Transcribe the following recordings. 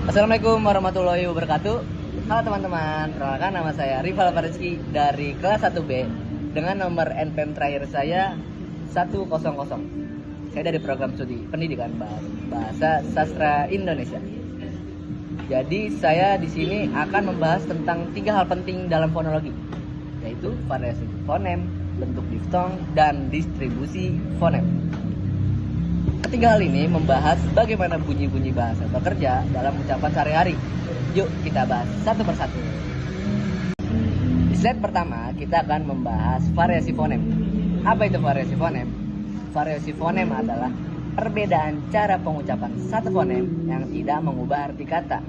Assalamualaikum warahmatullahi wabarakatuh. Halo teman-teman, perkenalkan nama saya Rival Farizki dari kelas 1B dengan nomor NPM terakhir saya 100. Saya dari program studi pendidikan bahasa sastra Indonesia. Jadi saya di sini akan membahas tentang 3 hal penting dalam fonologi, yaitu variasi fonem, bentuk diftong, dan distribusi fonem. Ketiga hal ini membahas bagaimana bunyi-bunyi bahasa bekerja dalam ucapan sehari-hari. Yuk kita bahas satu persatu. Di slide pertama kita akan membahas variasi fonem. Apa itu variasi fonem? Variasi fonem adalah perbedaan cara pengucapan satu fonem yang tidak mengubah arti kata.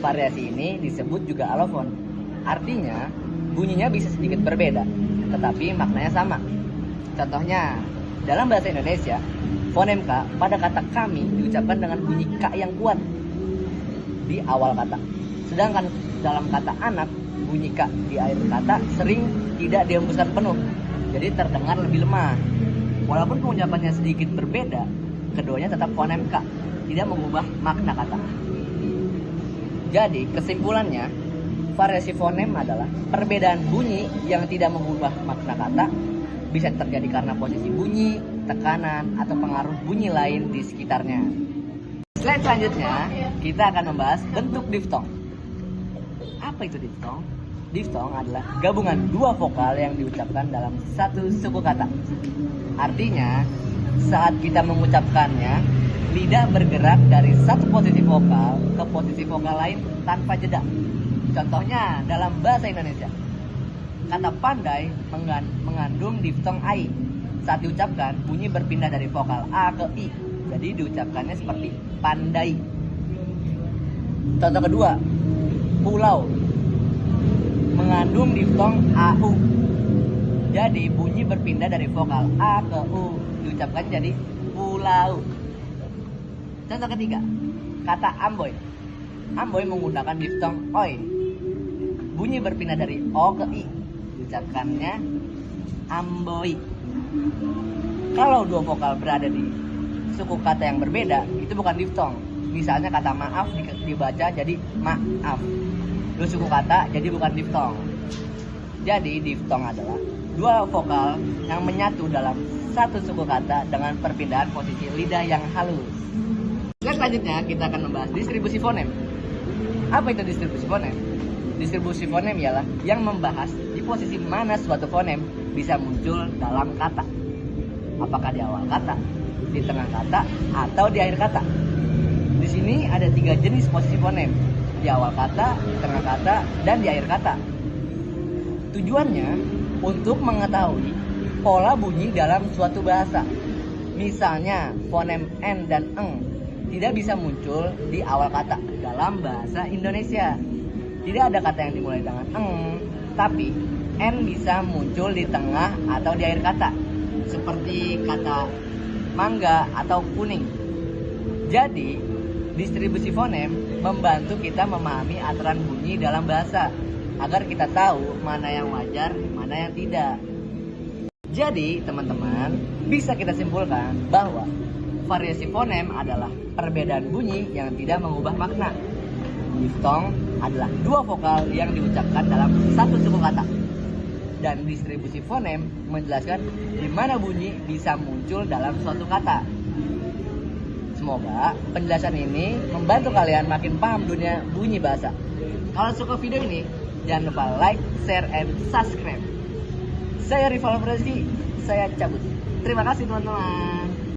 Variasi ini disebut juga alofon. Artinya bunyinya bisa sedikit berbeda, tetapi maknanya sama. Contohnya, dalam bahasa Indonesia, fonem K pada kata kami diucapkan dengan bunyi K yang kuat di awal kata. Sedangkan dalam kata anak, bunyi K di akhir kata sering tidak dihembuskan penuh, jadi terdengar lebih lemah. Walaupun pengucapannya sedikit berbeda, keduanya tetap fonem K, tidak mengubah makna kata. Jadi kesimpulannya, variasi fonem adalah perbedaan bunyi yang tidak mengubah makna kata. Bisa terjadi karena posisi bunyi, tekanan, atau pengaruh bunyi lain di sekitarnya. Slide selanjutnya, kita akan membahas bentuk diftong. Apa itu diftong? Diftong adalah gabungan dua vokal yang diucapkan dalam satu suku kata. Artinya, saat kita mengucapkannya, lidah bergerak dari satu posisi vokal ke posisi vokal lain tanpa jeda. Contohnya dalam bahasa Indonesia, kata pandai mengandung diftong ai. Saat diucapkan, bunyi berpindah dari vokal A ke I. Jadi diucapkannya seperti pandai. Contoh kedua, pulau mengandung diftong AU. Jadi bunyi berpindah dari vokal A ke U. Diucapkan jadi pulau. Contoh ketiga, kata amboy. Amboy menggunakan diftong oi. Bunyi berpindah dari O ke I. Diucapkannya amboi. Kalau dua vokal berada di suku kata yang berbeda, itu bukan diftong. Misalnya kata maaf dibaca jadi maaf. Dua suku kata jadi bukan diftong. Jadi diftong adalah dua vokal yang menyatu dalam satu suku kata dengan perpindahan posisi lidah yang halus. Selanjutnya kita akan membahas distribusi fonem. Apa itu distribusi fonem? Distribusi fonem ialah yang membahas di posisi mana suatu fonem bisa muncul dalam kata. Apakah di awal kata, di tengah kata, atau di akhir kata. Di sini ada 3 jenis posisi fonem, di awal kata, di tengah kata, dan di akhir kata. Tujuannya untuk mengetahui pola bunyi dalam suatu bahasa. Misalnya fonem N dan eng tidak bisa muncul di awal kata dalam bahasa Indonesia. Tidak ada kata yang dimulai dengan eng, tapi N bisa muncul di tengah atau di akhir kata, seperti kata mangga atau kuning. Jadi, distribusi fonem membantu kita memahami aturan bunyi dalam bahasa, agar kita tahu mana yang wajar, mana yang tidak. Jadi, teman-teman, bisa kita simpulkan bahwa variasi fonem adalah perbedaan bunyi yang tidak mengubah makna. Diftong adalah dua vokal yang diucapkan dalam satu suku kata. Dan distribusi fonem menjelaskan di mana bunyi bisa muncul dalam suatu kata. Semoga penjelasan ini membantu kalian makin paham dunia bunyi bahasa. Kalau suka video ini, jangan lupa like, share, and subscribe. Saya Rival Farizki, saya cabut. Terima kasih teman-teman.